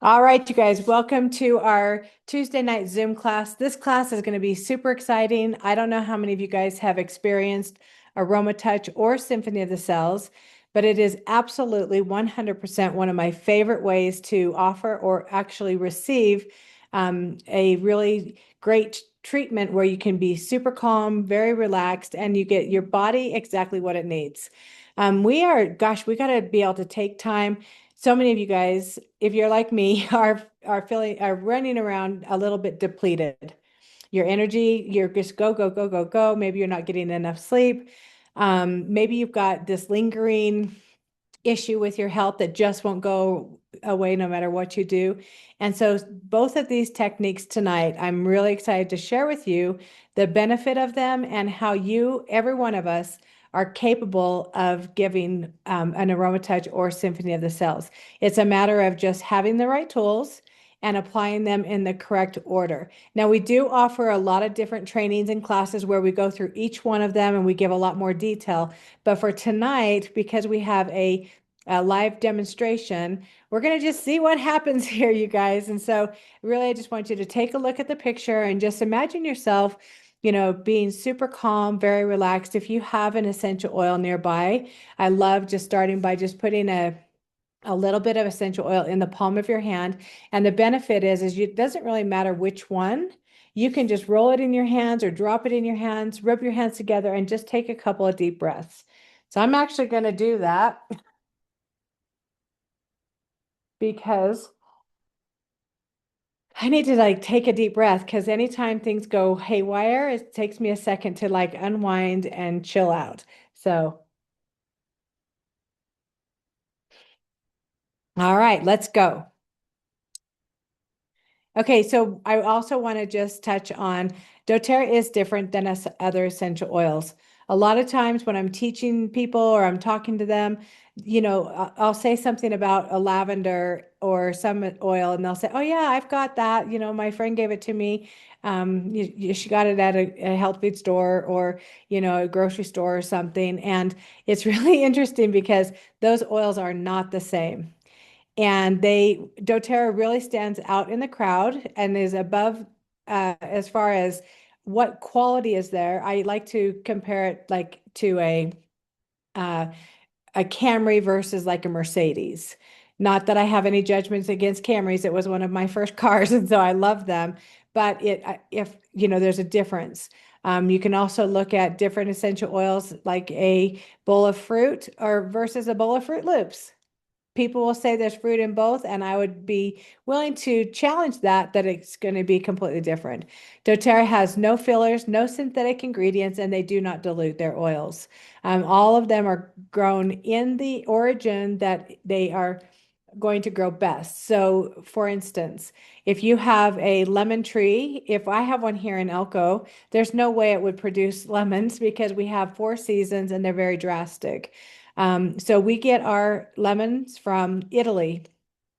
All right, you guys, welcome to our Tuesday night Zoom class. This class is going to be super exciting. I don't know how many of you guys have experienced AromaTouch or Symphony of the Cells, but it is absolutely 100% one of my favorite ways to offer or actually receive a really great treatment where you can be super calm, very relaxed, and you get your body exactly what it needs. We got to be able to take time. So many of you guys, if you're like me, are running around a little bit depleted. Your energy, you're just go, go, go, go, go. Maybe you're not getting enough sleep. Maybe you've got this lingering issue with your health that just won't go away no matter what you do. And so both of these techniques tonight, I'm really excited to share with you the benefit of them and how every one of us, are capable of giving an AromaTouch or Symphony of the Cells. It's a matter of just having the right tools and applying them in the correct order. Now, we do offer a lot of different trainings and classes where we go through each one of them and we give a lot more detail. But for tonight, because we have a live demonstration, we're going to just see what happens here, you guys. And so, really, I just want you to take a look at the picture and just imagine yourself, being super calm, very relaxed. If you have an essential oil nearby, I love just starting by just putting a little bit of essential oil in the palm of your hand. And the benefit is it doesn't really matter which one. You can just roll it in your hands or drop it in your hands, rub your hands together, and just take a couple of deep breaths. So I'm actually going to do that because I need to take a deep breath because anytime things go haywire, it takes me a second to unwind and chill out. So, all right, let's go. Okay, so I also want to just touch on doTERRA is different than other essential oils. A lot of times when I'm teaching people or I'm talking to them, I'll say something about a lavender or some oil, and they'll say, "Oh yeah, I've got that. My friend gave it to me. She got it at a health food store or a grocery store or something." And it's really interesting because those oils are not the same. And doTERRA really stands out in the crowd and is above as far as what quality is there. I like to compare it to uh, a Camry versus like a Mercedes. Not that I have any judgments against Camrys. It was one of my first cars, and so I love them. But if there's a difference. You can also look at different essential oils, like a bowl of fruit or versus a bowl of Fruit Loops. People will say there's fruit in both, and I would be willing to challenge that it's going to be completely different. doTERRA has no fillers, no synthetic ingredients, and they do not dilute their oils. All of them are grown in the origin that they are going to grow best. So, for instance, if you have a lemon tree, if I have one here in Elko, there's no way it would produce lemons because we have 4 seasons and they're very drastic. So we get our lemons from Italy,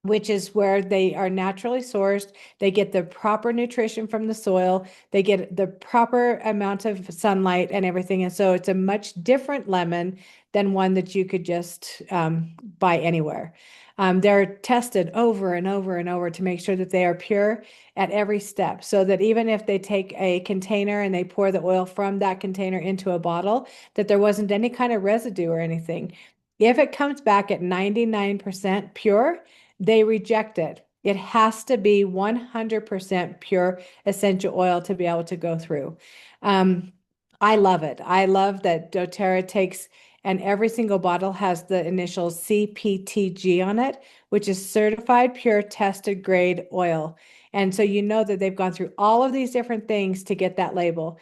which is where they are naturally sourced. They get the proper nutrition from the soil. They get the proper amount of sunlight and everything. And so it's a much different lemon than one that you could just buy anywhere. They're tested over and over and over to make sure that they are pure at every step, so that even if they take a container and they pour the oil from that container into a bottle, that there wasn't any kind of residue or anything. If it comes back at 99% pure, they reject it. It has to be 100% pure essential oil to be able to go through. Um, I love it. I love that doTERRA takes, and every single bottle has the initials CPTG on it, which is certified pure tested grade oil. And so you know that they've gone through all of these different things to get that label.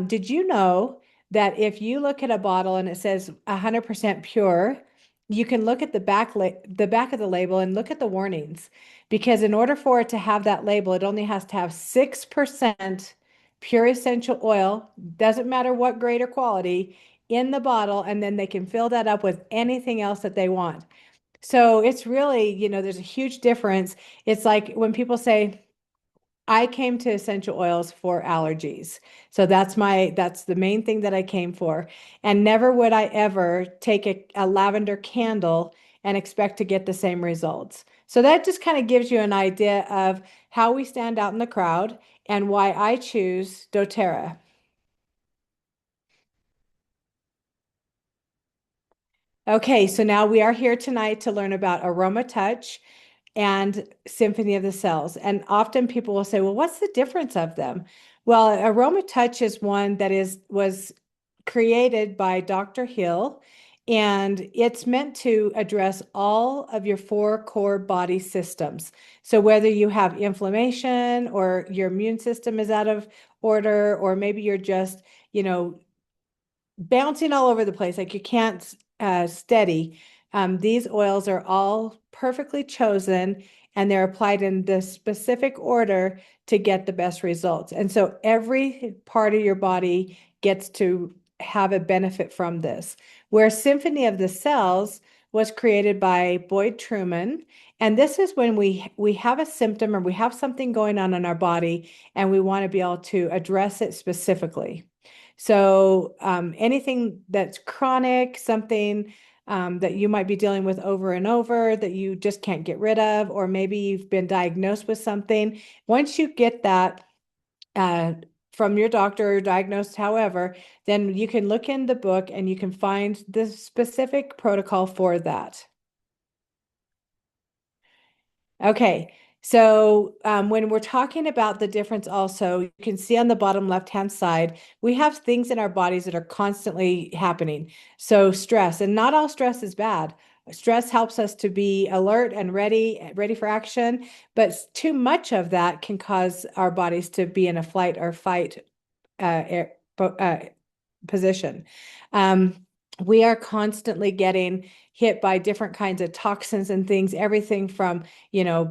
Did you know that if you look at a bottle and it says 100% pure, you can look at the back of the label and look at the warnings, because in order for it to have that label, it only has to have 6% pure essential oil, doesn't matter what grade or quality, in the bottle, and then they can fill that up with anything else that they want. So it's really, there's a huge difference. It's like when people say, I came to essential oils for allergies. So that's the main thing that I came for. And never would I ever take a lavender candle and expect to get the same results. So that just kind of gives you an idea of how we stand out in the crowd and why I choose doTERRA. Okay, so now we are here tonight to learn about AromaTouch and Symphony of the Cells. And often people will say, well, what's the difference of them? Well, AromaTouch is one that was created by Dr. Hill, and it's meant to address all of your four core body systems. So whether you have inflammation or your immune system is out of order, or maybe you're just, bouncing all over the place, like you can't steady. These oils are all perfectly chosen and they're applied in the specific order to get the best results. And so every part of your body gets to have a benefit from this. Where Symphony of the Cells was created by Boyd Truman. And this is when we have a symptom or we have something going on in our body and we want to be able to address it specifically. So anything that's chronic, something that you might be dealing with over and over that you just can't get rid of, or maybe you've been diagnosed with something. Once you get that uh, from your doctor or diagnosed, however, then you can look in the book and you can find the specific protocol for that. Okay, so when we're talking about the difference also, you can see on the bottom left-hand side, we have things in our bodies that are constantly happening. So stress, and not all stress is bad. Stress helps us to be alert and ready for action, but too much of that can cause our bodies to be in a flight or fight position. We are constantly getting hit by different kinds of toxins and things, everything from,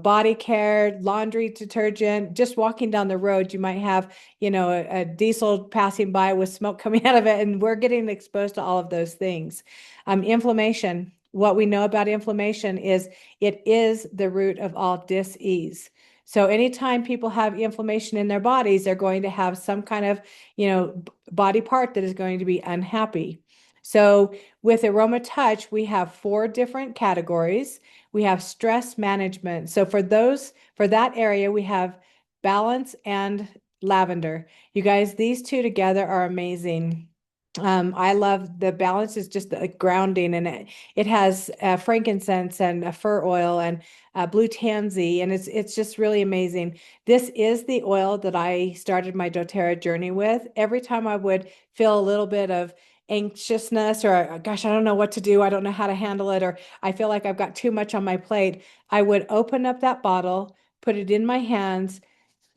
body care, laundry detergent, just walking down the road, you might have, a diesel passing by with smoke coming out of it, and we're getting exposed to all of those things. Inflammation. What we know about inflammation is it is the root of all dis-ease. So anytime people have inflammation in their bodies, they're going to have some kind of, body part that is going to be unhappy. So with AromaTouch, we have 4 different categories. We have stress management. So for that area, we have balance and lavender. You guys, these two together are amazing. I love the balance is just like grounding, and it has frankincense and a fir oil and blue tansy, and it's just really amazing. This is the oil that I started my doTERRA journey with. Every time I would feel a little bit of anxiousness or gosh, I don't know what to do, I don't know how to handle it, or I feel like I've got too much on my plate, I would open up that bottle, put it in my hands,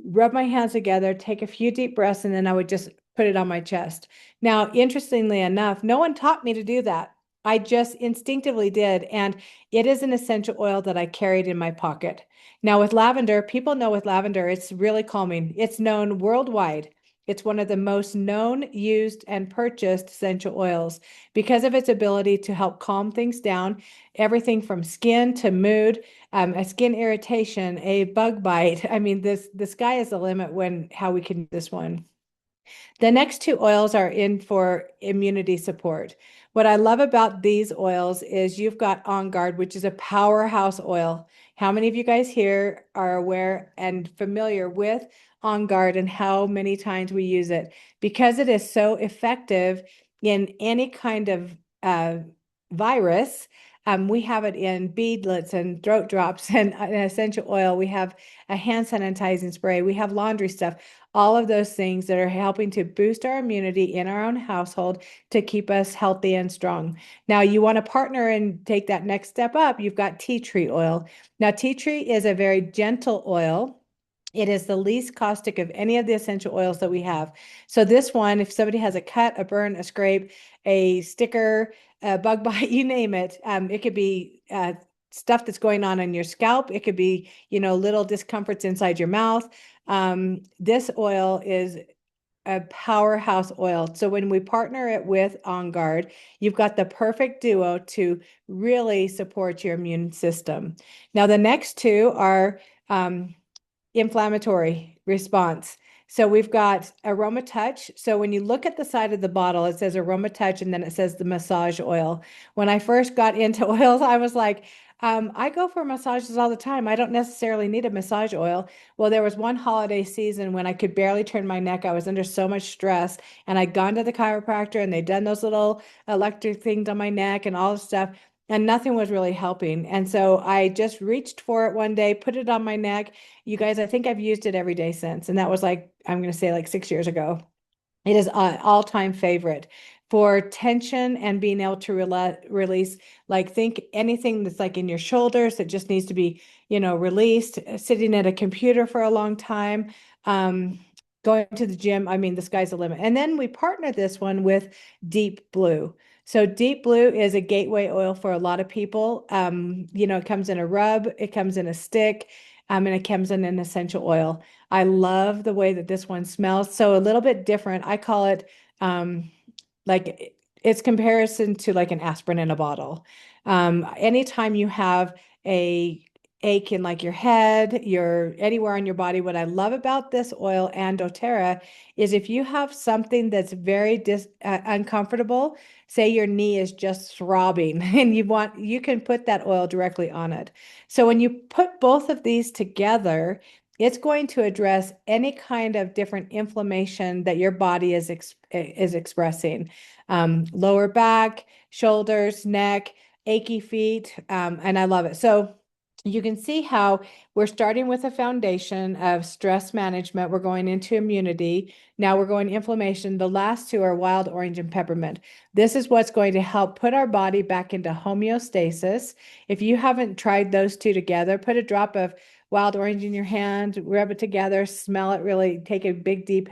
rub my hands together, take a few deep breaths, and then I would just put it on my chest. Now, interestingly enough, no one taught me to do that. I just instinctively did. And it is an essential oil that I carried in my pocket. Now, with lavender, people know with lavender, it's really calming. It's known worldwide. It's one of the most known, used, and purchased essential oils because of its ability to help calm things down, everything from skin to mood, a skin irritation, a bug bite. I mean, the sky is the limit when how we can do this one. The next 2 oils are in for immunity support. What I love about these oils is you've got On Guard, which is a powerhouse oil. How many of you guys here are aware and familiar with On Guard and how many times we use it? Because it is so effective in any kind of virus. We have it in beadlets and throat drops and an essential oil. We have a hand sanitizing spray. We have laundry stuff. All of those things that are helping to boost our immunity in our own household to keep us healthy and strong. Now, you want to partner and take that next step up. You've got tea tree oil. Now, tea tree is a very gentle oil. It is the least caustic of any of the essential oils that we have. So this one, if somebody has a cut, a burn, a scrape, a sticker, a bug bite, you name it, it could be stuff that's going on in your scalp. It could be, little discomforts inside your mouth. This oil is a powerhouse oil. So when we partner it with On Guard, you've got the perfect duo to really support your immune system. Now, the next 2 are inflammatory response. So we've got AromaTouch. So when you look at the side of the bottle, it says AromaTouch and then it says the massage oil. When I first got into oils, I was like, I go for massages all the time. I don't necessarily need a massage oil. Well, there was one holiday season when I could barely turn my neck. I was under so much stress, and I'd gone to the chiropractor and they'd done those little electric things on my neck and all the stuff, and nothing was really helping. And so I just reached for it one day, put it on my neck. You guys, I think I've used it every day since. And that was like, I'm going to say like 6 years ago. It is an all-time favorite for tension and being able to release, like think anything that's like in your shoulders that just needs to be, released, sitting at a computer for a long time, um, going to the gym. I mean, the sky's the limit. And then we partner this one with Deep Blue. So Deep Blue is a gateway oil for a lot of people. It comes in a rub, it comes in a stick, and it comes in an essential oil. I love the way that this one smells. So a little bit different. I call it like it's comparison to like an aspirin in a bottle. Anytime you have a ache in like your head, your anywhere on your body, what I love about this oil and doTERRA is if you have something that's very uncomfortable, say your knee is just throbbing and you can put that oil directly on it. So when you put both of these together, it's going to address any kind of different inflammation that your body is expressing. Lower back, shoulders, neck, achy feet, and I love it. So you can see how we're starting with a foundation of stress management. We're going into immunity. Now we're going inflammation. The last two are wild orange and peppermint. This is what's going to help put our body back into homeostasis. If you haven't tried those two together, put a drop of wild orange in your hand, rub it together, smell it really, take a big deep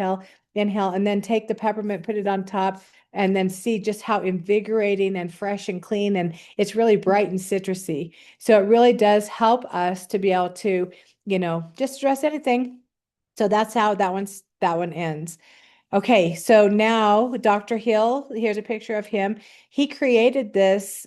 inhale, and then take the peppermint, put it on top, and then see just how invigorating and fresh and clean, and it's really bright and citrusy. So it really does help us to be able to, just address anything. So that's how that one ends. Okay, so now Dr. Hill, here's a picture of him. He created this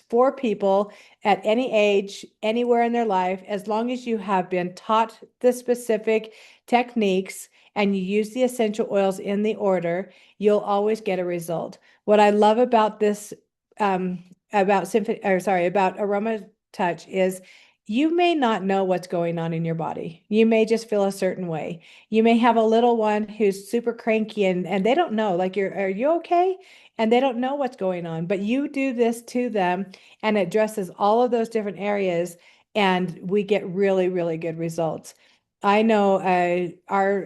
for people at any age, anywhere in their life, as long as you have been taught the specific techniques and you use the essential oils in the order, you'll always get a result. What I love about this, about Symphony, or sorry, about AromaTouch is you may not know what's going on in your body. You may just feel a certain way. You may have a little one who's super cranky and they don't know, like, are you okay? And they don't know what's going on, but you do this to them and it addresses all of those different areas and we get really, really good results. I know our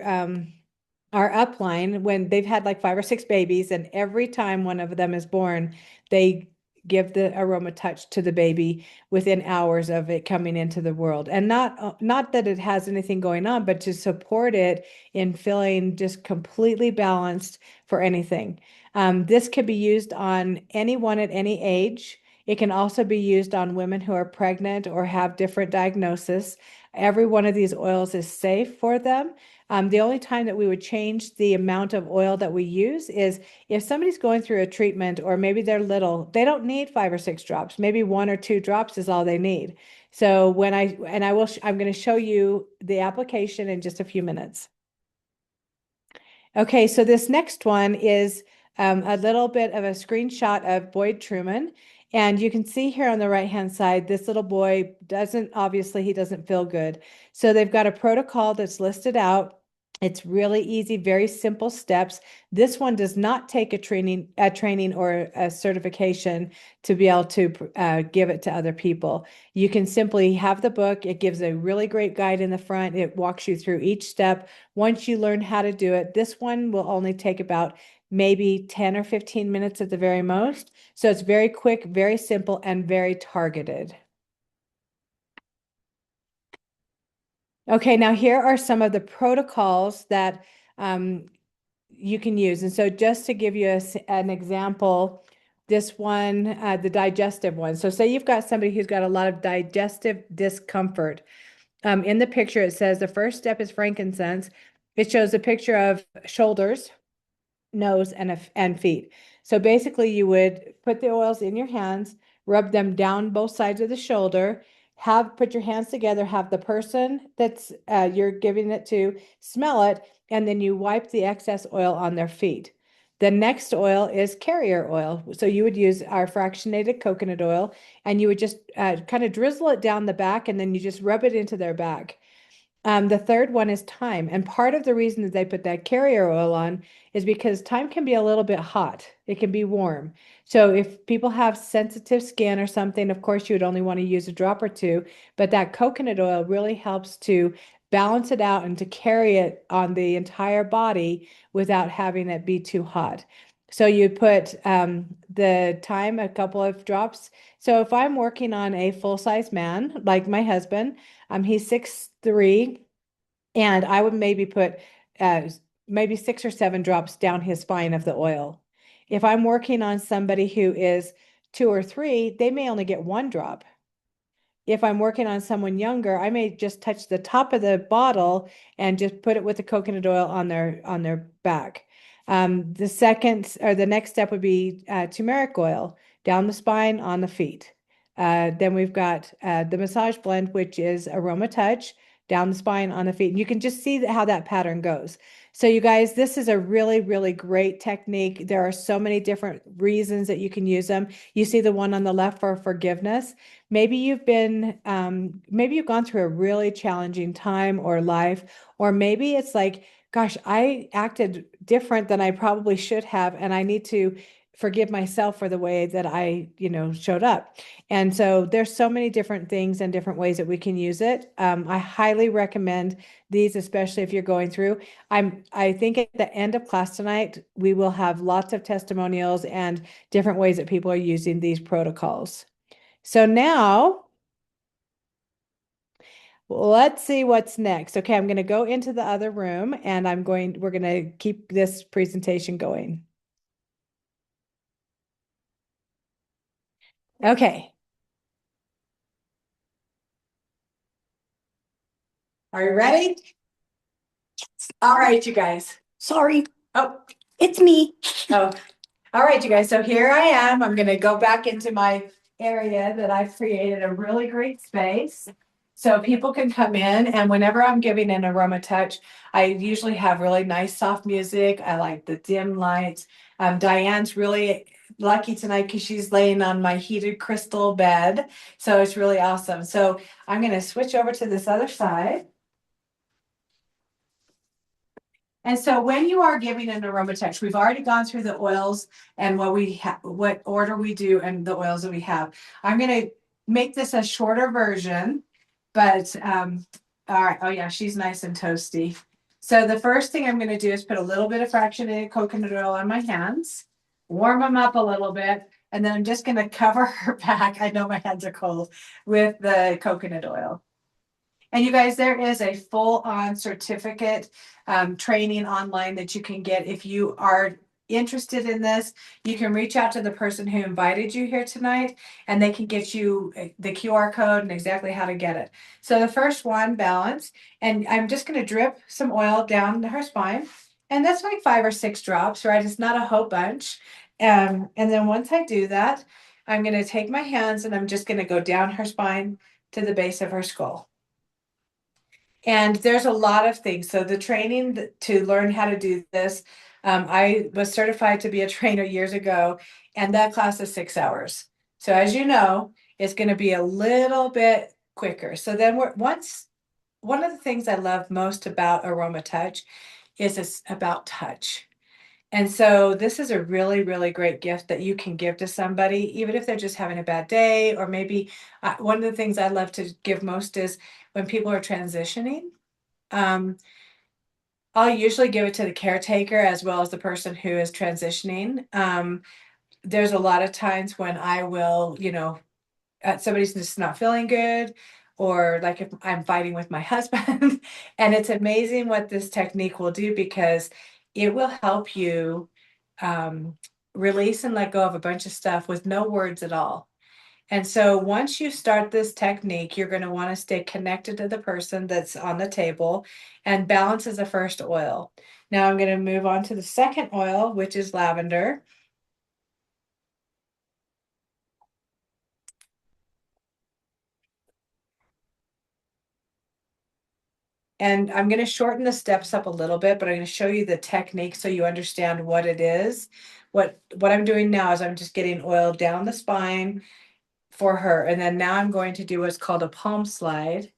upline, when they've had like 5 or 6 babies, and every time one of them is born, they give the AromaTouch to the baby within hours of it coming into the world. And not that it has anything going on, but to support it in feeling just completely balanced for anything. This could be used on anyone at any age. It can also be used on women who are pregnant or have different diagnoses. Every one of these oils is safe for them. The only time that we would change the amount of oil that we use is if somebody's going through a treatment or maybe they're little, they don't need 5 or 6 drops. Maybe 1 or 2 drops is all they need. So I'm going to show you the application in just a few minutes. Okay, so this next one is a little bit of a screenshot of Boyd Truman. And you can see here on the right-hand side, this little boy obviously he doesn't feel good. So they've got a protocol that's listed out. It's really easy, very simple steps. This one does not take a training or a certification to be able to give it to other people. You can simply have the book. It gives a really great guide in the front. It walks you through each step. Once you learn how to do it, this one will only take about maybe 10 or 15 minutes at the very most. So it's very quick, very simple, and very targeted. Okay, now here are some of the protocols that you can use. And so just to give you an example, this one, the digestive one. So say you've got somebody who's got a lot of digestive discomfort. In the picture, it says the first step is frankincense. It shows a picture of shoulders, nose, and feet. So basically you would put the oils in your hands, rub them down both sides of the shoulder, put your hands together, have the person that's you're giving it to smell it, and then you wipe the excess oil on their feet. The next oil is carrier oil. So you would use our fractionated coconut oil and you would just kind of drizzle it down the back and then you just rub it into their back. The third one is thyme. And part of the reason that they put that carrier oil on is because thyme can be a little bit hot. It can be warm. So if people have sensitive skin or something, of course, you would only want to use a drop or two, but that coconut oil really helps to balance it out and to carry it on the entire body without having it be too hot. So you put the thyme, a couple of drops. So if I'm working on a full-size man, like my husband, he's 6'3", and I would maybe put uh, maybe 6 or 7 drops down his spine of the oil. If I'm working on somebody who is 2 or 3, they may only get 1 drop. If I'm working on someone younger, I may just touch the top of the bottle and just put it with the coconut oil on their back. The second or the next step would be turmeric oil down the spine on the feet. Then we've got the massage blend, which is AromaTouch down the spine on the feet. And you can just see how that pattern goes. So you guys, this is a really, really great technique. There are so many different reasons that you can use them. You see the one on the left for forgiveness. Maybe maybe you've gone through a really challenging time or life, or maybe it's like, gosh, I acted different than I probably should have, and I need to forgive myself for the way that I, showed up. And so there's so many different things and different ways that we can use it. I highly recommend these, especially if you're going through. I think at the end of class tonight, we will have lots of testimonials and different ways that people are using these protocols. So now let's see what's next. Okay, I'm going to go into the other room and we're going to keep this presentation going. Okay. Are you ready? All right, you guys. Sorry, Oh, it's me. oh, all right, you guys. So here I am. I'm going to go back into my area that I've created a really great space. So people can come in, and whenever I'm giving an aroma touch, I usually have really nice soft music. I like the dim lights. Diane's really lucky tonight because she's laying on my heated crystal bed. So it's really awesome. So I'm going to switch over to this other side. And so when you are giving an aroma touch, we've already gone through the oils and what order we do and the oils that we have. I'm going to make this a shorter version, but all right. Oh yeah, she's nice and toasty. So the first thing I'm going to do is put a little bit of fractionated coconut oil on my hands, warm them up a little bit, and then I'm just going to cover her back. I know my hands are cold with the coconut oil. And you guys, there is a full-on certificate training online that you can get if you are interested in this. You can reach out to the person who invited you here tonight, and they can get you the QR code and exactly how to get it. So the first one, balance, and I'm just going to drip some oil down her spine, and that's like 5 or 6 drops, right? It's not a whole bunch. And then once I do that, I'm going to take my hands and I'm just going to go down her spine to the base of her skull. And there's a lot of things. So the training to learn how to do this, I was certified to be a trainer years ago, and that class is 6 hours. So as you know, it's going to be a little bit quicker. So then one of the things I love most about AromaTouch is it's about touch. And so this is a really, really great gift that you can give to somebody, even if they're just having a bad day, or maybe one of the things I love to give most is when people are transitioning. Um, I'll usually give it to the caretaker as well as the person who is transitioning. There's a lot of times when I will, somebody's just not feeling good, or like if I'm fighting with my husband, and it's amazing what this technique will do because it will help you release and let go of a bunch of stuff with no words at all. And so once you start this technique, you're going to want to stay connected to the person that's on the table, and balance is the first oil. Now I'm going to move on to the second oil, which is lavender. And I'm going to shorten the steps up a little bit, but I'm going to show you the technique so you understand what it is. What I'm doing now is I'm just getting oil down the spine for her. And then now I'm going to do what's called a palm slide.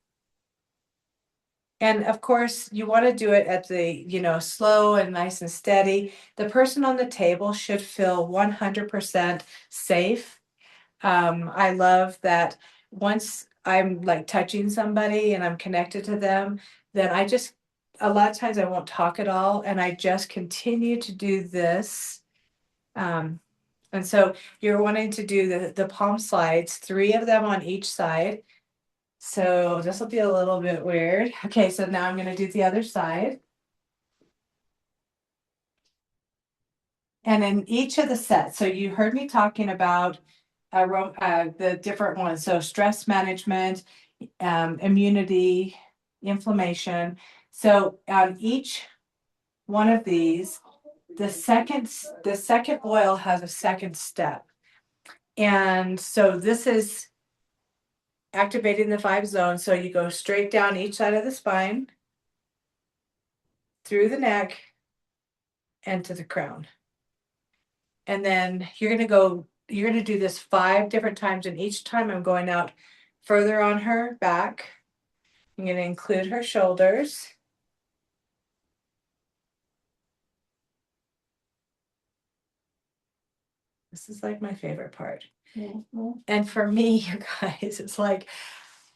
And of course, you want to do it at the, slow and nice and steady. The person on the table should feel 100% safe. I love that once I'm like touching somebody and I'm connected to them, then a lot of times I won't talk at all and I just continue to do this. Um, and so you're wanting to do the palm slides, 3 of them on each side. So this will be a little bit weird. Okay, so now I'm going to do the other side. And in each of the sets, so you heard me talking about the different ones. So stress management, immunity, inflammation. So on each one of these, the second oil has a second step. And so this is activating the 5 zones. So you go straight down each side of the spine, through the neck, and to the crown. And then you're going to do this 5 different times. And each time I'm going out further on her back. I'm going to include her shoulders. This is like my favorite part. Mm-hmm. And for me, you guys, it's like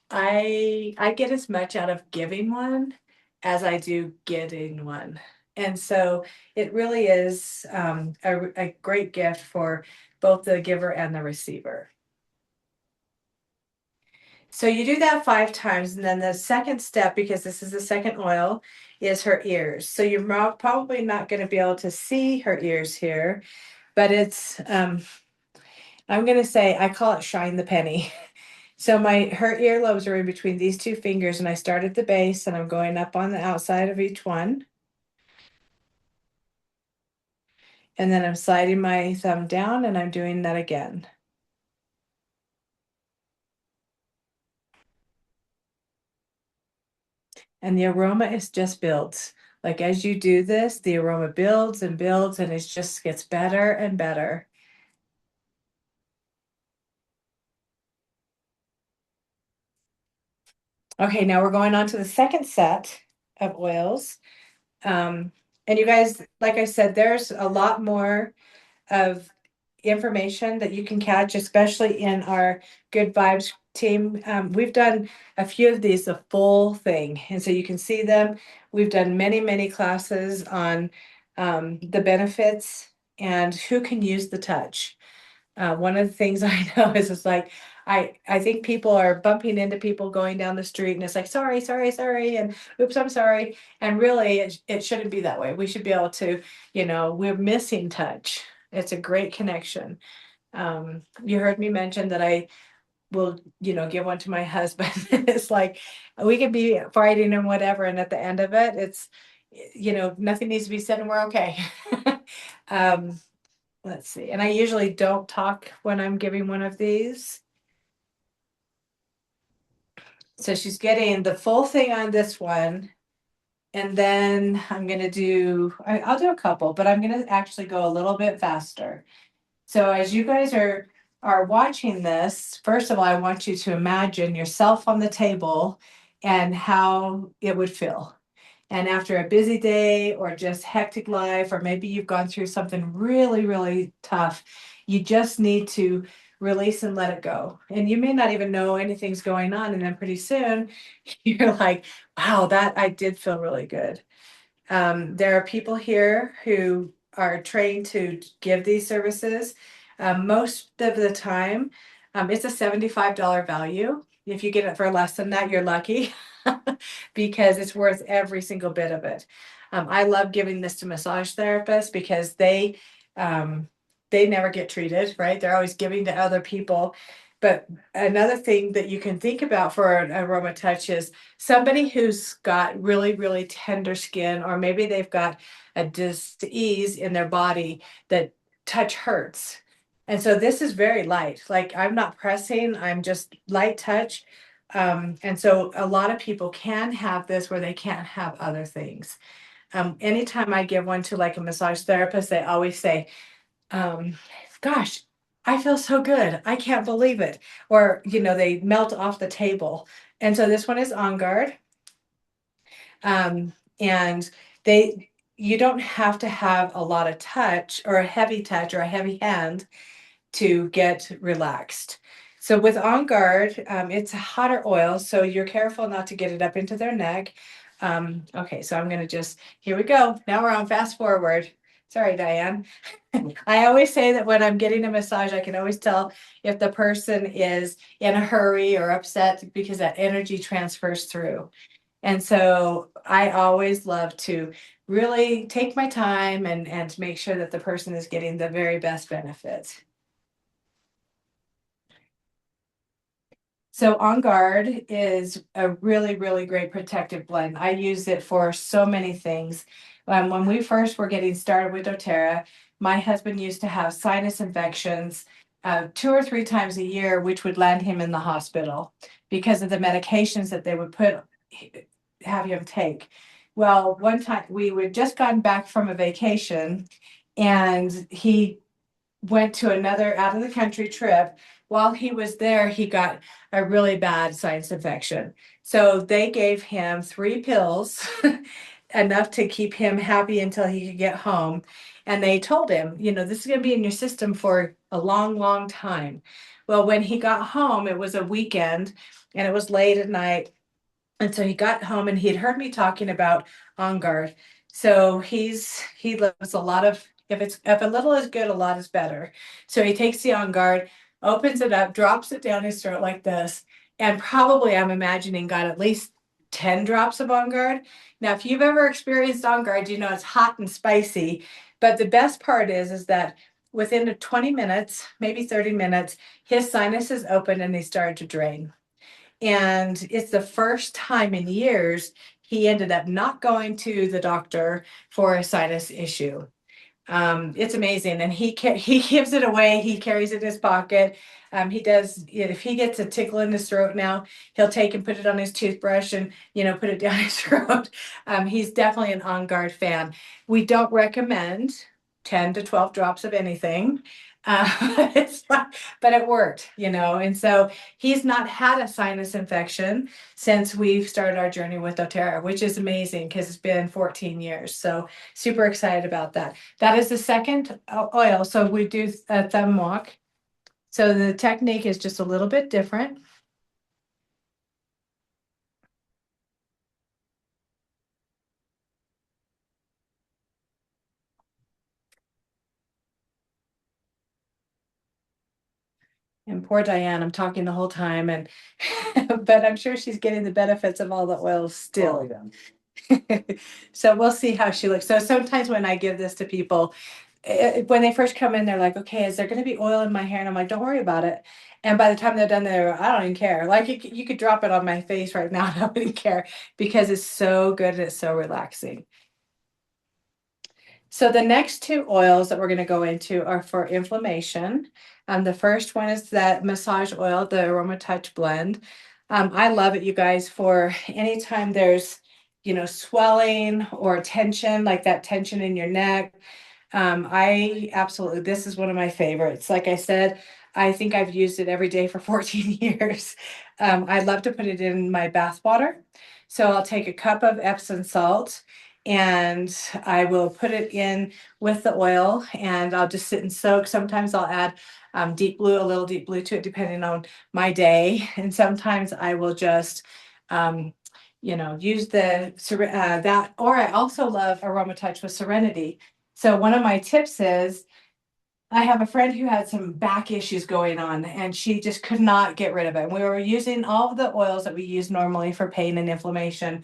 I get as much out of giving one as I do getting one. And so it really is a great gift for both the giver and the receiver. So you do that 5 times, and then the second step, because this is the second oil, is her ears. So you're probably not going to be able to see her ears here, but it's I'm going to say I call it shine the penny. So her earlobes are in between these 2 fingers, and I start at the base, and I'm going up on the outside of each one. And then I'm sliding my thumb down, and I'm doing that again. And the aroma is just built. Like as you do this, the aroma builds and builds, and it just gets better and better. Okay, now we're going on to the second set of oils. And you guys, like I said, there's a lot more of information that you can catch, especially in our Good Vibes team. We've done a few of these, the full thing, and so you can see them. We've done many, many classes on the benefits and who can use the touch. One of the things I know is it's like I think people are bumping into people going down the street and it's like sorry, sorry, sorry, and oops, I'm sorry. And really it shouldn't be that way. We should be able to, we're missing touch. It's a great connection. You heard me mention that I will, give one to my husband. It's like we could be fighting and whatever, and at the end of it, it's nothing needs to be said and we're okay. um Let's see. And I usually don't talk when I'm giving one of these. So she's getting the full thing on this one. And then I'm going to I'll do a couple, but I'm going to actually go a little bit faster. So as you guys are watching this, first of all, I want you to imagine yourself on the table and how it would feel. And after a busy day or just hectic life, or maybe you've gone through something really, really tough, you just need to release and let it go. And you may not even know anything's going on. And then pretty soon you're like, wow, that I did feel really good. There are people here who are trained to give these services. Most of the time, it's a $75 value. If you get it for less than that, you're lucky because it's worth every single bit of it. I love giving this to massage therapists because they never get treated, right? They're always giving to other people. But another thing that you can think about for an AromaTouch is somebody who's got really, really tender skin, or maybe they've got a disease in their body that touch hurts. And so this is very light. Like I'm not pressing, I'm just light touch. And so a lot of people can have this where they can't have other things. Anytime I give one to like a massage therapist, they always say, um, gosh, I feel so good. I can't believe it. Or, they melt off the table. And so this one is On Guard. And you don't have to have a lot of touch or a heavy touch or a heavy hand to get relaxed. So with On Guard, it's a hotter oil, so you're careful not to get it up into their neck. Okay, so I'm gonna here we go. Now we're on fast forward. Sorry, Diane. I always say that when I'm getting a massage, I can always tell if the person is in a hurry or upset because that energy transfers through. And so I always love to really take my time and make sure that the person is getting the very best benefits. So On Guard is a really, really great protective blend. I use it for so many things. When we first were getting started with doTERRA, my husband used to have sinus infections 2 or 3 times a year, which would land him in the hospital because of the medications that they would have him take. Well, one time we had just gotten back from a vacation and he went to another out of the country trip. While he was there, he got a really bad sinus infection. So they gave him 3 pills, enough to keep him happy until he could get home. And they told him, this is going to be in your system for a long, long time. Well, when he got home, it was a weekend and it was late at night. And so he got home and he'd heard me talking about On Guard. So he loves a lot of if a little is good, a lot is better. So he takes the On Guard, opens it up, drops it down his throat like this, and probably I'm imagining got at least 10 drops of On Guard. Now, if you've ever experienced On Guard, you know it's hot and spicy. But the best part is that within 20 minutes, maybe 30 minutes, his sinuses opened and they started to drain. And it's the first time in years he ended up not going to the doctor for a sinus issue. It's amazing, and he gives it away. He carries it in his pocket. He does. If he gets a tickle in his throat now, he'll take and put it on his toothbrush and put it down his throat. He's definitely an On Guard fan. We don't recommend 10 to 12 drops of anything. But it worked, and so he's not had a sinus infection since we've started our journey with doTERRA, which is amazing because it's been 14 years. So super excited about that. That is the second oil. So we do a thumb walk. So the technique is just a little bit different. And poor Diane, I'm talking the whole time, and but I'm sure she's getting the benefits of all the oils still. Oh, yeah. So we'll see how she looks. So sometimes when I give this to people, when they first come in, they're like, okay, is there going to be oil in my hair? And I'm like, don't worry about it. And by the time they're done, I don't even care. Like you could drop it on my face right now. I wouldn't care because it's so good and it's so relaxing. So the next 2 oils that we're going to go into are for inflammation. The first one is that massage oil, the AromaTouch blend. I love it, you guys, for anytime there's, swelling or tension, like that tension in your neck. This is one of my favorites. Like I said, I think I've used it every day for 14 years. I love to put it in my bath water. So I'll take a cup of Epsom salt and I will put it in with the oil and I'll just sit and soak. Sometimes I'll add a little deep blue to it, depending on my day. And sometimes I will just, use that, or I also love AromaTouch with Serenity. So one of my tips is I have a friend who had some back issues going on and she just could not get rid of it. We were using all of the oils that we use normally for pain and inflammation.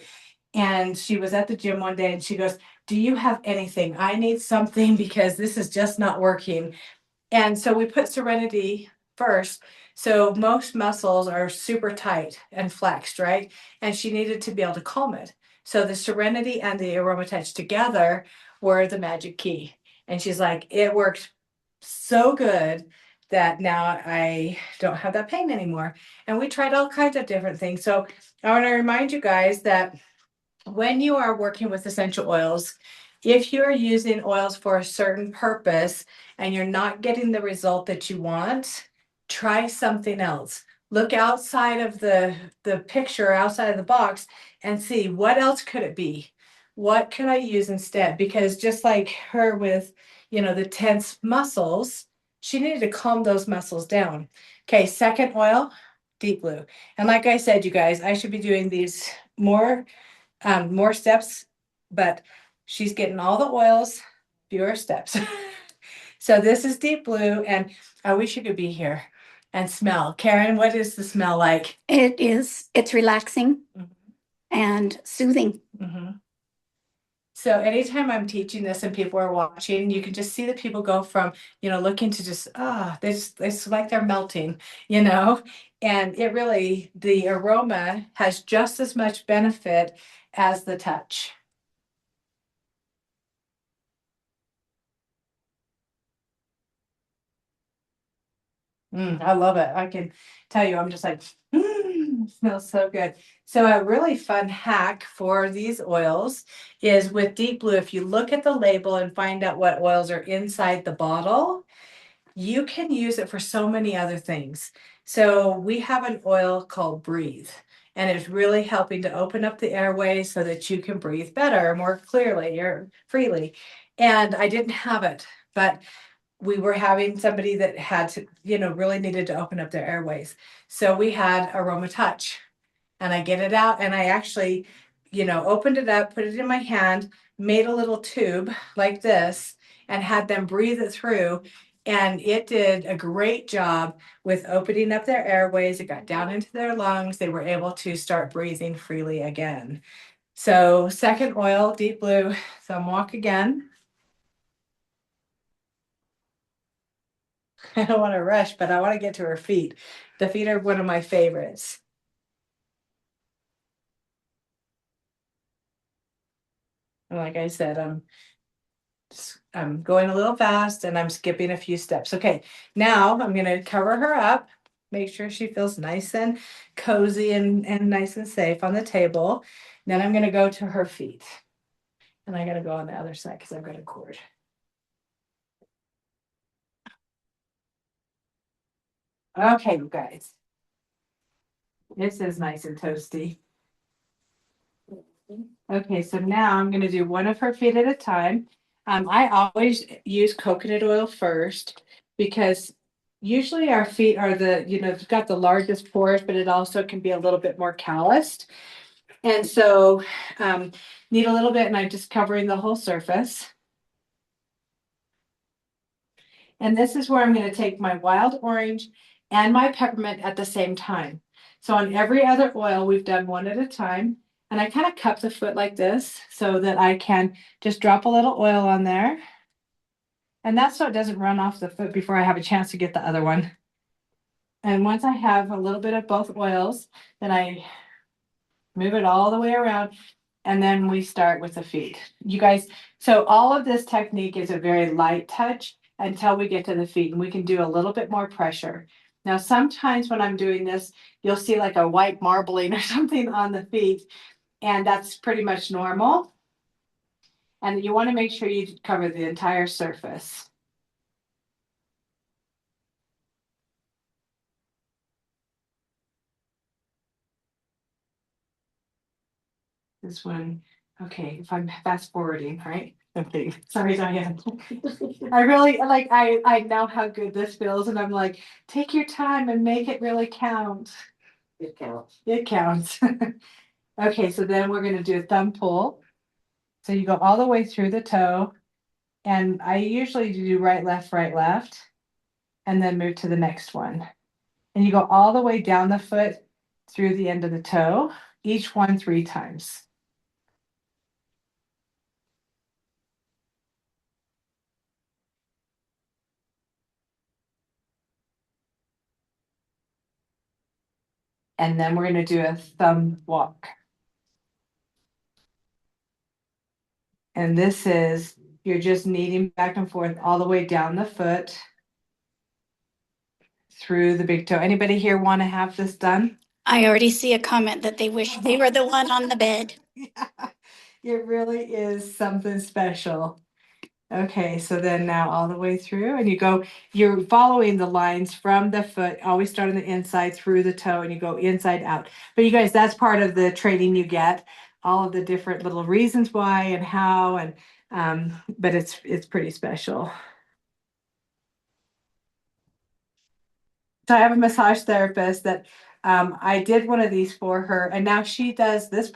And she was at the gym one day and she goes, do you have anything? I need something because this is just not working. And so we put Serenity first. So most muscles are super tight and flexed, right? And she needed to be able to calm it. So the Serenity and the AromaTouch together were the magic key. And she's like, it worked so good that now I don't have that pain anymore. And we tried all kinds of different things. So I want to remind you guys that when you are working with essential oils, if you're using oils for a certain purpose and you're not getting the result that you want, try something else. Look outside of the picture, outside of the box, and see what else could it be? What could I use instead? Because just like her with, the tense muscles, she needed to calm those muscles down. Okay, second oil, deep blue. And like I said, you guys, I should be doing these more steps, but she's getting all the oils, fewer steps. So this is deep blue, and I wish you could be here and smell. Karen, what is the smell like? It's relaxing Mhm. and soothing. Mhm. So anytime I'm teaching this and people are watching, you can just see the people go from, looking to just, it's like they're melting, and it really, the aroma has just as much benefit as the touch. I love it. I can tell you, I'm just like, smells so good. So a really fun hack for these oils is with Deep Blue. If you look at the label and find out what oils are inside the bottle, you can use it for so many other things. So we have an oil called Breathe, and it's really helping to open up the airways so that you can breathe better, more clearly, or freely. And I didn't have it, but we were having somebody that had to, really needed to open up their airways. So we had AromaTouch, and I get it out and I actually, opened it up, put it in my hand, made a little tube like this, and had them breathe it through. And it did a great job with opening up their airways. It got down into their lungs. They were able to start breathing freely again. So, second oil, deep blue. So, I'm walk again. I don't want to rush, but I want to get to her feet. The feet are one of my favorites. And like I said, I'm going a little fast and I'm skipping a few steps. Okay, now I'm going to cover her up, make sure she feels nice and cozy and nice and safe on the table. Then I'm going to go to her feet. And I got to go on the other side because I've got a cord. Okay, you guys. This is nice and toasty. Okay, so now I'm gonna do one of her feet at a time. I always use coconut oil first because usually our feet are it's got the largest pores, but it also can be a little bit more calloused. And so need a little bit, and I'm just covering the whole surface. And this is where I'm going to take my wild orange and my peppermint at the same time. So on every other oil, we've done one at a time. And I kind of cup the foot like this so that I can just drop a little oil on there. And that's so it doesn't run off the foot before I have a chance to get the other one. And once I have a little bit of both oils, then I move it all the way around. And then we start with the feet. You guys, so all of this technique is a very light touch until we get to the feet, and we can do a little bit more pressure. Now, sometimes when I'm doing this, you'll see like a white marbling or something on the feet, and that's pretty much normal. And you want to make sure you cover the entire surface. This one, okay, if I'm fast forwarding, right? Okay, sorry, Diane. I really like I know how good this feels, and I'm like, take your time and make it really count. It counts. It counts. Okay, so then we're gonna do a thumb pull. So you go all the way through the toe, and I usually do right, left, and then move to the next one. And you go all the way down the foot through the end of the toe, each one 3 times. And then we're gonna do a thumb walk. And this is, you're just kneading back and forth all the way down the foot. through the big toe. Anybody here want to have this done? I already see a comment that they wish they were the one on the bed. Yeah, it really is something special. Okay, so then now all the way through, and you're following the lines from the foot, always start on the inside through the toe, and you go inside out. But you guys, that's part of the training you get, all of the different little reasons why and how, and but it's pretty special. So I have a massage therapist that I did one of these for her, and now she does this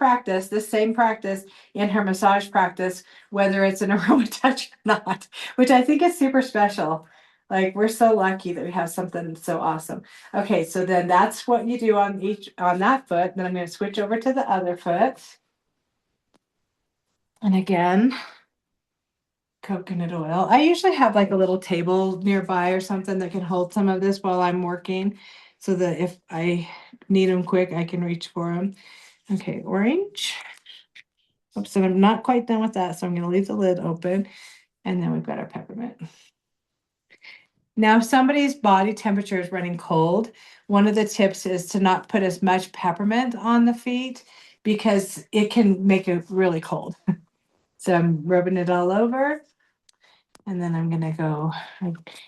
same practice in her massage practice, whether it's an AromaTouch or not, which I think is super special. Like we're so lucky that we have something so awesome. Okay, so then that's what you do on that foot. Then I'm going to switch over to the other foot. And again, coconut oil. I usually have like a little table nearby or something that can hold some of this while I'm working so that if I need them quick, I can reach for them. Okay, orange. Oops, and I'm not quite done with that, so I'm going to leave the lid open. And then we've got our peppermint. Now, if somebody's body temperature is running cold, one of the tips is to not put as much peppermint on the feet because it can make it really cold. So I'm rubbing it all over. And then I'm gonna go,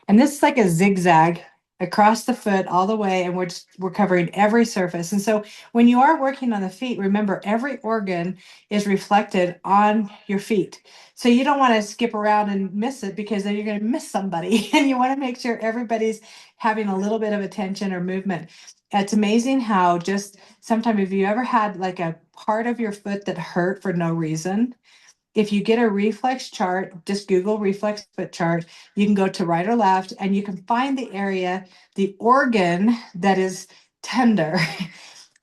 and this is like a zigzag across the foot all the way, and we're covering every surface. And so when you are working on the feet, remember every organ is reflected on your feet. So you don't want to skip around and miss it because then you're going to miss somebody, and you want to make sure everybody's having a little bit of attention or movement. It's amazing how just sometimes if you ever had like a part of your foot that hurt for no reason, if you get a reflex chart, just Google reflex foot chart, you can go to right or left and you can find the area, the organ that is tender.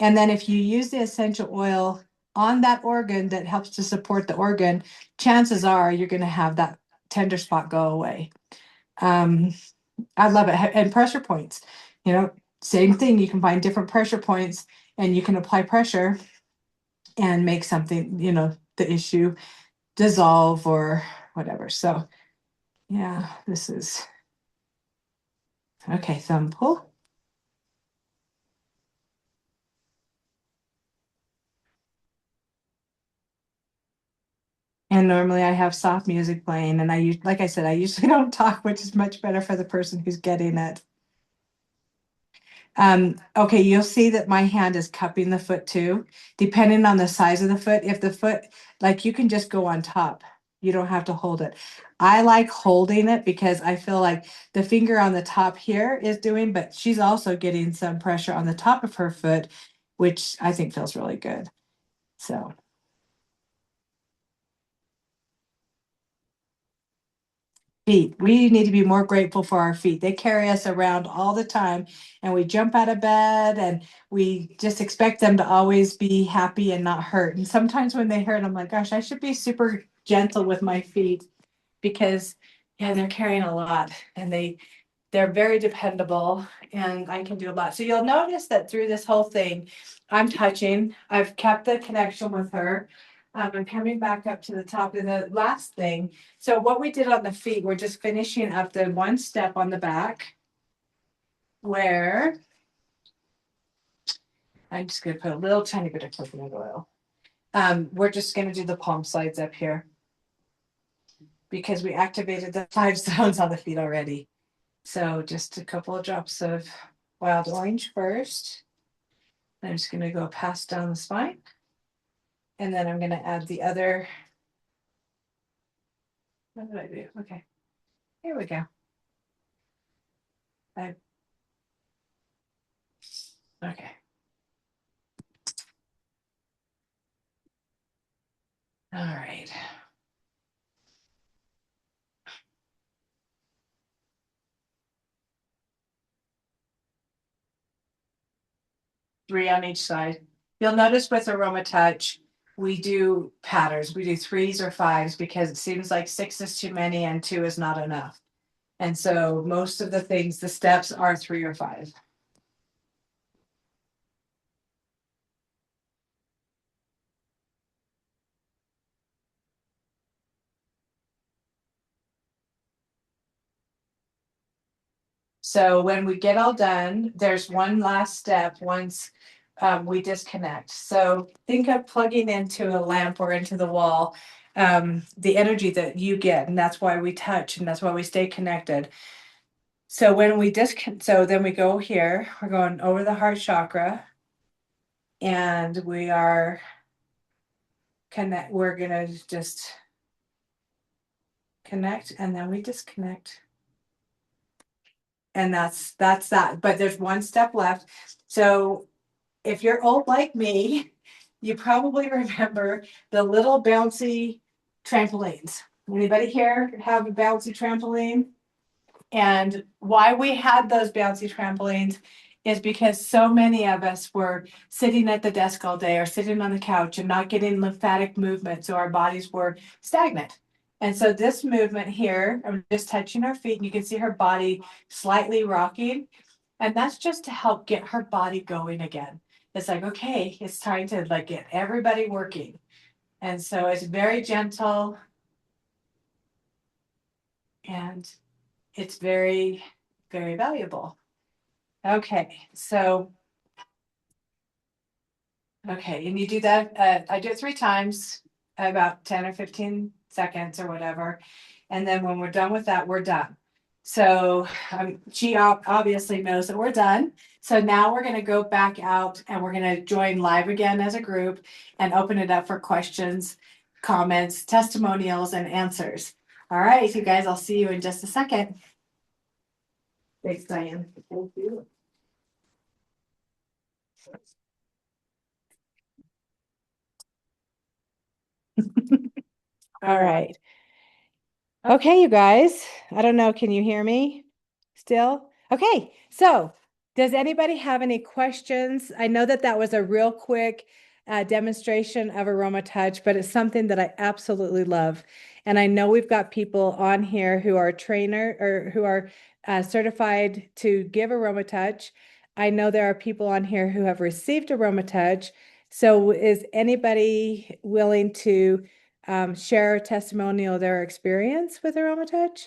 And then if you use the essential oil on that organ that helps to support the organ, chances are you're going to have that tender spot go away. I love it. And pressure points, same thing. You can find different pressure points and you can apply pressure and make something, the issue dissolve or whatever. So yeah, this is okay. Thumb pull. And normally I have soft music playing, and like I said, I usually don't talk, which is much better for the person who's getting it. Okay, you'll see that my hand is cupping the foot too, depending on the size of the foot. If the foot, like you can just go on top, you don't have to hold it. I like holding it because I feel like the finger on the top here is doing, but she's also getting some pressure on the top of her foot, which I think feels really good. So. Feet. We need to be more grateful for our feet. They carry us around all the time, and we jump out of bed and we just expect them to always be happy and not hurt. And sometimes when they hurt, I'm like, gosh, I should be super gentle with my feet because, yeah, they're carrying a lot and they're very dependable and I can do a lot. So you'll notice that through this whole thing, I'm touching. I've kept the connection with her. I'm coming back up to the top of the last thing. So what we did on the feet, we're just finishing up the one step on the back where I'm just going to put a little tiny bit of coconut oil. We're just going to do the palm slides up here because we activated the 5 zones on the feet already. So just a couple of drops of wild orange first. I'm just going to go past down the spine. And then I'm going to add the other. What did I do? Okay. Here we go. Okay. All right. Three on each side. You'll notice with AromaTouch, we do patterns. We do 3s or 5s because it seems like 6 is too many and 2 is not enough. And so most of the things, the steps are 3 or 5. So when we get all done, there's one last step once we disconnect. So think of plugging into a lamp or into the wall, the energy that you get, and that's why we touch and that's why we stay connected. So when we so then we go here, we're going over the heart chakra, and we're gonna just connect, and then we disconnect. And that's that. But there's one step left. So if you're old like me, you probably remember the little bouncy trampolines. Anybody here have a bouncy trampoline? And why we had those bouncy trampolines is because so many of us were sitting at the desk all day or sitting on the couch and not getting lymphatic movement. So our bodies were stagnant. And so this movement here, I'm just touching her feet and you can see her body slightly rocking. And that's just to help get her body going again. It's like, okay, it's time to like get everybody working. And so it's very gentle and it's very, very valuable. Okay, so, okay, and you do that, I do it 3 times, about 10 or 15 seconds or whatever. And then when we're done with that, we're done. So she obviously knows that we're done. So now we're going to go back out and we're going to join live again as a group and open it up for questions, comments, testimonials, and answers. All right, you guys, I'll see you in just a second. Thanks, Diane. Thank you. All right. Okay, you guys. I don't know. Can you hear me still? Okay. So, does anybody have any questions? I know that that was a real quick demonstration of AromaTouch, but it's something that I absolutely love. And I know we've got people on here who are trainer or who are certified to give AromaTouch. I know there are people on here who have received AromaTouch. So, is anybody willing to share a testimonial of their experience with AromaTouch?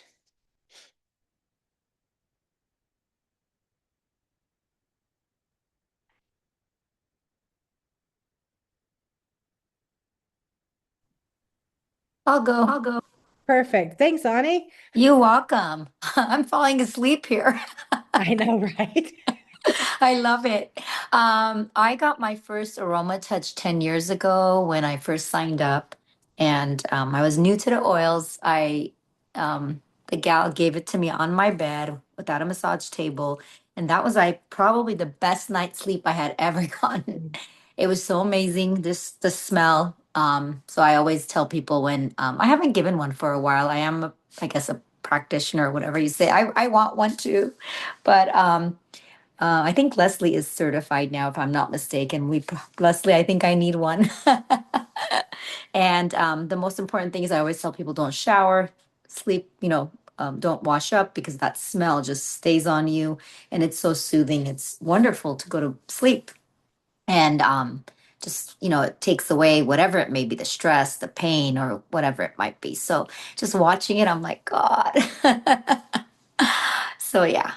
I'll go. Perfect. Thanks, Ani. You're welcome. I'm falling asleep here. I know, right? I love it. I got my first Aroma Touch 10 years ago when I first signed up, and I was new to the oils. The gal gave it to me on my bed without a massage table, and that was like probably the best night's sleep I had ever gotten. It was so amazing. The smell. So I always tell people when I haven't given one for a while. I guess, a practitioner or whatever you say. I want one too, but I think Leslie is certified now, if I'm not mistaken. Leslie, I think I need one. And the most important thing is I always tell people don't shower, sleep, don't wash up because that smell just stays on you and it's so soothing. It's wonderful to go to sleep. And just, it takes away whatever it may be, the stress, the pain, or whatever it might be. So just watching it, I'm like, God. So yeah.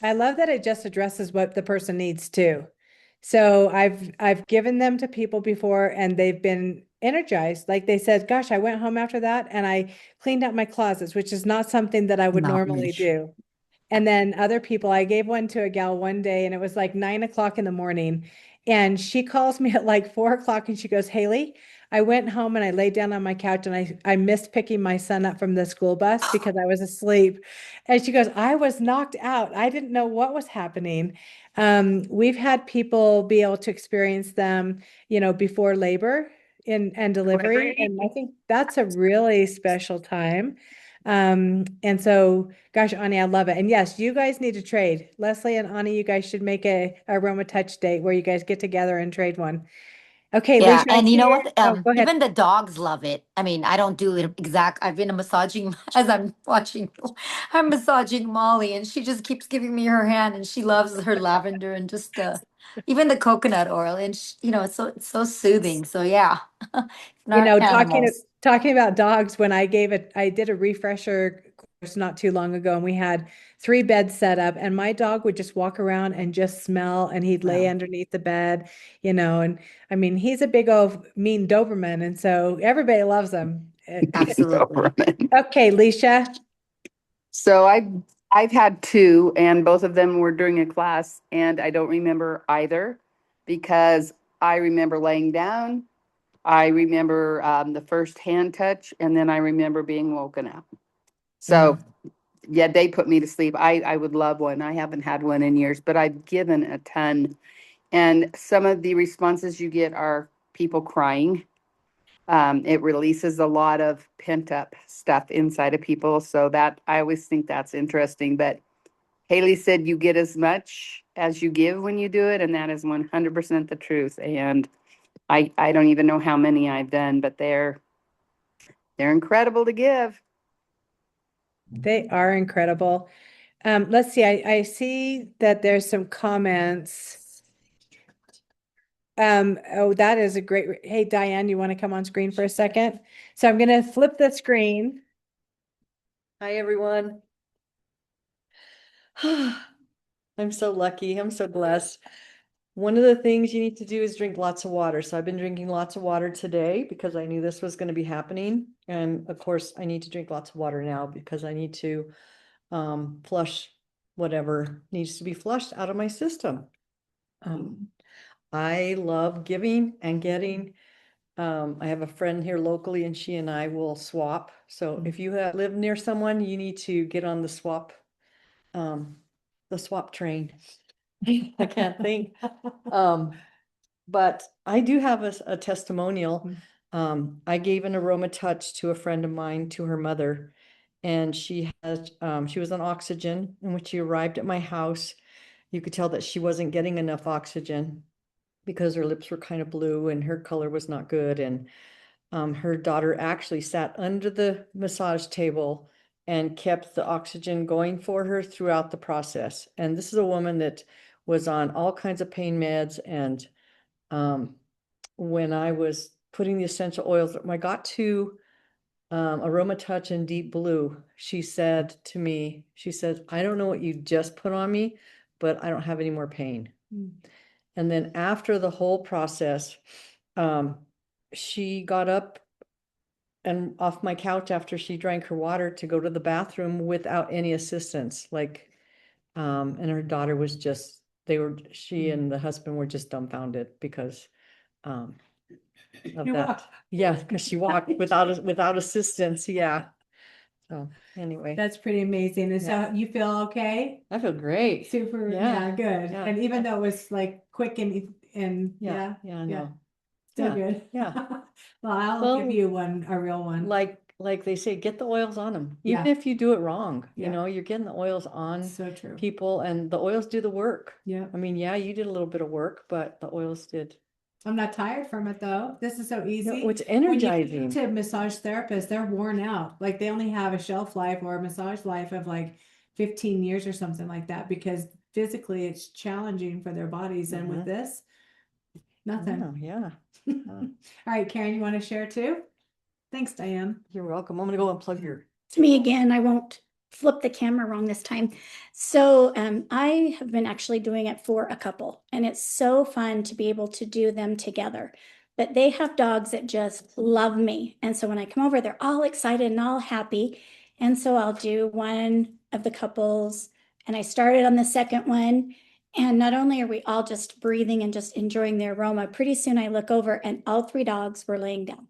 I love that it just addresses what the person needs too. So I've given them to people before and they've been energized. Like they said, gosh, I went home after that and I cleaned out my closets, which is not something that I would Not me. normally do. And then other people, I gave one to a gal one day and it was like 9 o'clock in the morning. And she calls me at like 4 o'clock and she goes, Haley, I went home and I laid down on my couch and I missed picking my son up from the school bus because I was asleep. And she goes, I was knocked out. I didn't know what was happening. We've had people be able to experience them, before labor and delivery. And I think that's a really special time. And so, gosh, Ani, I love it. And yes, you guys need to trade. Leslie and Ani, you guys should make a Aroma Touch date where you guys get together and trade one. Okay, Yeah, Leisha, I and you see know your, what? oh, go ahead. Even the dogs love it. I mean, I don't do it exact. I've been massaging as I'm watching. I'm massaging Molly, and she just keeps giving me her hand, and she loves her lavender and just even the coconut oil, and it's so soothing. So yeah, in You our know, talking animals. talking about dogs, when I did a refresher not too long ago, and we had 3 beds set up, and my dog would just walk around and just smell, and he'd lay Wow. underneath the bed, and I mean, he's a big old mean Doberman, and so everybody loves him. Absolutely. Okay, Leisha. So I've had two, and both of them were during a class, and I don't remember either because I remember laying down. I remember the first hand touch, and then I remember being woken up. So yeah, they put me to sleep. I would love one. I haven't had one in years, but I've given a ton. And some of the responses you get are people crying. It releases a lot of pent up stuff inside of people. So that I always think that's interesting. But Haley said you get as much as you give when you do it, and that is 100% the truth. And I don't even know how many I've done, but they're incredible to give. They are incredible. Let's see. I see that there's some comments. Oh, that is a great. Hey, Diane, you want to come on screen for a second? So I'm going to flip the screen. Hi, everyone. I'm so lucky. I'm so blessed. One of the things you need to do is drink lots of water. So I've been drinking lots of water today because I knew this was going to be happening. And of course, I need to drink lots of water now because I need to flush whatever needs to be flushed out of my system. I love giving and getting. I have a friend here locally and she and I will swap. So if you live near someone, you need to get on the swap train. I can't think. But I do have a testimonial. I gave an AromaTouch to a friend of mine, to her mother, and she was on oxygen. And when she arrived at my house, you could tell that she wasn't getting enough oxygen because her lips were kind of blue and her color was not good. And her daughter actually sat under the massage table and kept the oxygen going for her throughout the process. And this is a woman that was on all kinds of pain meds. And when I was putting the essential oils, when I got to AromaTouch and Deep Blue, she said to me, she said, I don't know what you just put on me, but I don't have any more pain. And then after the whole process, she got up and off my couch after she drank her water to go to the bathroom without any assistance. And her daughter was just, she and the husband were just dumbfounded because of You that. walked. Yeah, because she walked without assistance. Yeah. So anyway, That's pretty amazing. And so you feel okay? I feel great. Super. Yeah. Yeah, good. Yeah. And even though it was like quick and Yeah. Yeah. No. still Yeah, good. yeah. Well, I'll Well, give you a real one. Like they say, get the oils on them. Even Yeah. if you do it wrong, Yeah. you're getting the oils on So true. people, and the oils do the work. Yeah. I mean, yeah, you did a little bit of work, but the oils did. I'm not tired from it though. This is so easy. No, it's When you energizing. get to massage therapists, they're worn out. Like they only have a shelf life or a massage life of like 15 years or something like that because physically it's challenging for their bodies. And with this, nothing. Oh, yeah. All right, Karen, you want to share too? Thanks, Diane. You're welcome. I'm gonna go unplug your. It's me again. I won't flip the camera wrong this time. So I have been actually doing it for a couple, and it's so fun to be able to do them together. But they have dogs that just love me. And so when I come over, they're all excited and all happy. And so I'll do one of the couples, and I started on the second one. And not only are we all just breathing and just enjoying the aroma, pretty soon I look over and all 3 dogs were laying down.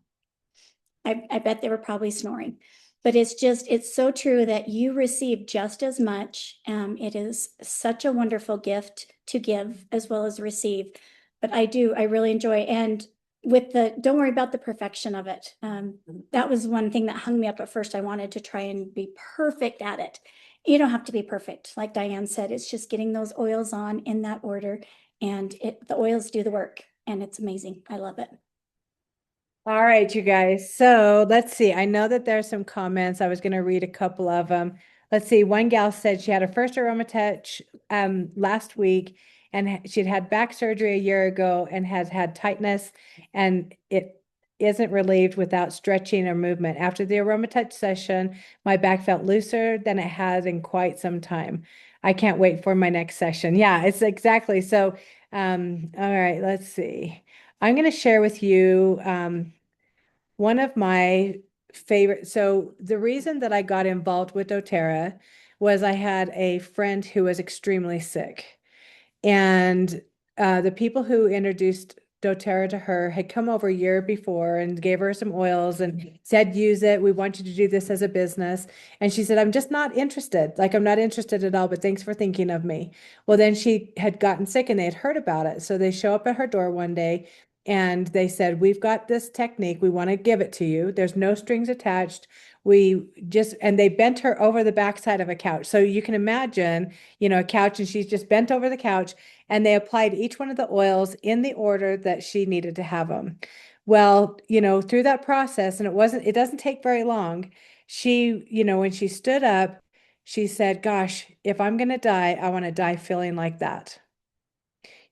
I bet they were probably snoring. But it's so true that you receive just as much. It is such a wonderful gift to give as well as receive. But I really enjoy. And don't worry about the perfection of it. That was one thing that hung me up at first. I wanted to try and be perfect at it. You don't have to be perfect. Like Diane said, it's just getting those oils on in that order. And the oils do the work. And it's amazing. I love it. All right, you guys. So let's see. I know that there's some comments. I was going to read a couple of them. Let's see. One gal said she had her first AromaTouch last week, and she'd had back surgery a year ago and has had tightness, and isn't relieved without stretching or movement. After the AromaTouch session, my back felt looser than it has in quite some time. I can't wait for my next session. Yeah, it's exactly. So, all right, let's see. I'm going to share with you one of my favorite. So the reason that I got involved with doTERRA was I had a friend who was extremely sick. And the people who introduced doTERRA to her had come over a year before and gave her some oils and said, use it. We want you to do this as a business. And she said, I'm just not interested. Like, I'm not interested at all, but thanks for thinking of me. Well, then she had gotten sick and they had heard about it. So they show up at her door one day and they said, we've got this technique. We want to give it to you. There's no strings attached. And they bent her over the backside of a couch. So you can imagine, a couch, and she's just bent over the couch, and they applied each one of the oils in the order that she needed to have them. Well, through that process, and it doesn't take very long. When she stood up, she said, gosh, if I'm going to die, I want to die feeling like that.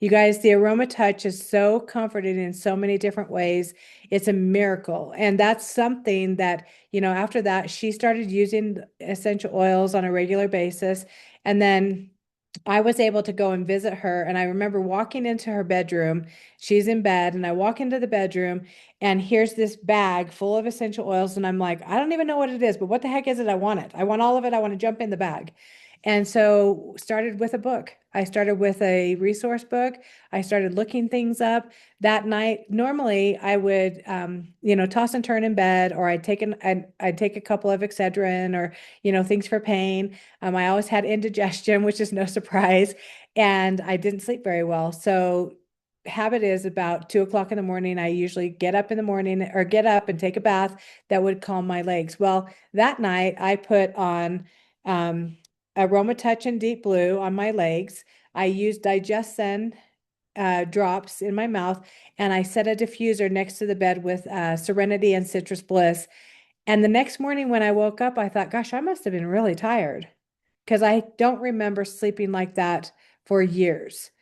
You guys, the AromaTouch is so comforting in so many different ways. It's a miracle. And that's something that, after that, she started using essential oils on a regular basis. And then I was able to go and visit her. And I remember walking into her bedroom. She's in bed, and I walk into the bedroom, and here's this bag full of essential oils. And I'm like, I don't even know what it is, but what the heck is it? I want it. I want all of it. I want to jump in the bag. And so started with a book. I started with a resource book. I started looking things up that night. Normally I would, toss and turn in bed, or I'd take a couple of Excedrin or, things for pain. I always had indigestion, which is no surprise, and I didn't sleep very well. So habit is about 2 o'clock in the morning. I usually get up in the morning or get up and take a bath that would calm my legs. Well, that night I put on, AromaTouch and Deep Blue on my legs. I used Digestin drops in my mouth, and I set a diffuser next to the bed with Serenity and Citrus Bliss. And the next morning when I woke up, I thought, gosh, I must have been really tired, because I don't remember sleeping like that for years.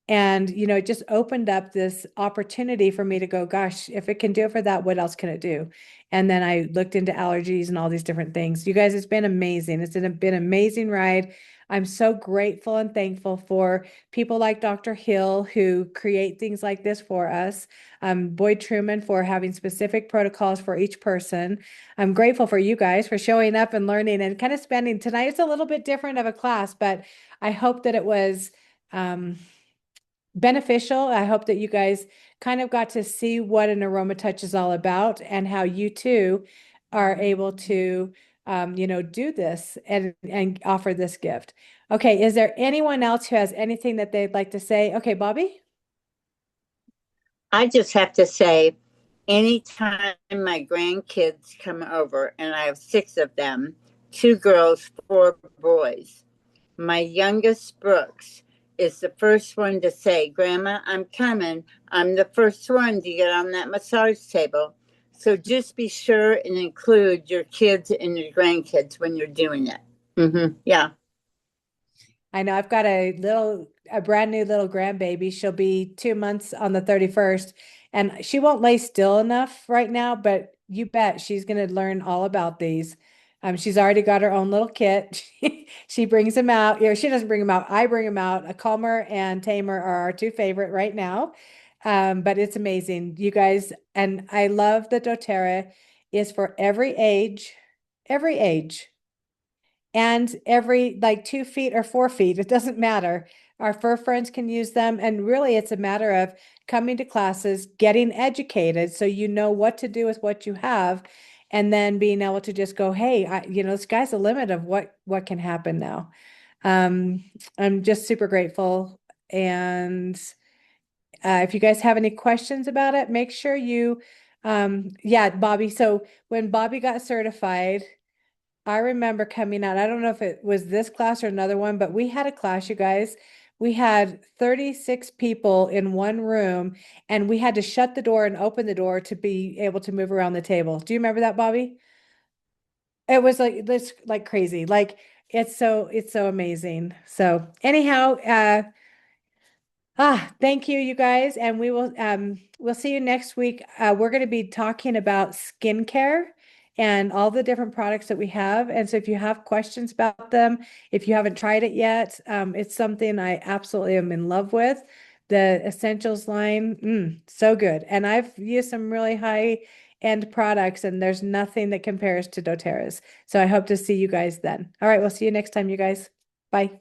And, it just opened up this opportunity for me to go, gosh, if it can do it for that, what else can it do? And then I looked into allergies and all these different things. You guys, it's been amazing. It's been an amazing ride. I'm so grateful and thankful for people like Dr. Hill, who create things like this for us. Boyd Truman, for having specific protocols for each person. I'm grateful for you guys for showing up and learning and kind of spending tonight. It's a little bit different of a class, but I hope that it was beneficial. I hope that you guys kind of got to see what an AromaTouch is all about, and how you too are able to, do this and offer this gift. Okay, is there anyone else who has anything that they'd like to say? Okay, Bobby? I just have to say, anytime my grandkids come over, and I have 6 of them, 2 girls, 4 boys, my youngest, Brooks, is the first one to say, Grandma, I'm coming. I'm the first one to get on that massage table. So just be sure and include your kids and your grandkids when you're doing it. Yeah. I know I've got a brand new little grandbaby. She'll be 2 months on the 31st, and she won't lay still enough right now, but you bet she's going to learn all about these. She's already got her own little kit. She brings them out. She doesn't bring them out. I bring them out. A Calmer and Tamer are our 2 favorite right now. But it's amazing, you guys. And I love that doTERRA is for every age, and every, like, 2 feet or 4 feet, it doesn't matter. Our fur friends can use them. And really, it's a matter of coming to classes, getting educated so you know what to do with what you have, and then being able to just go, hey, the sky's the limit of what can happen now. I'm just super grateful. And if you guys have any questions about it, make sure you, yeah, Bobby. So when Bobby got certified, I remember coming out. I don't know if it was this class or another one, but we had a class, you guys. We had 36 people in one room, and we had to shut the door and open the door to be able to move around the table. Do you remember that, Bobby? It was like this, like crazy. Like, it's so amazing. So anyhow, Thank you, you guys, and we'll see you next week. We're going to be talking about skincare and all the different products that we have. And so if you have questions about them, if you haven't tried it yet, it's something I absolutely am in love with. The Essentials line, so good. And I've used some really high-end products, and there's nothing that compares to doTERRA's. So I hope to see you guys then. All right, we'll see you next time, you guys. Bye.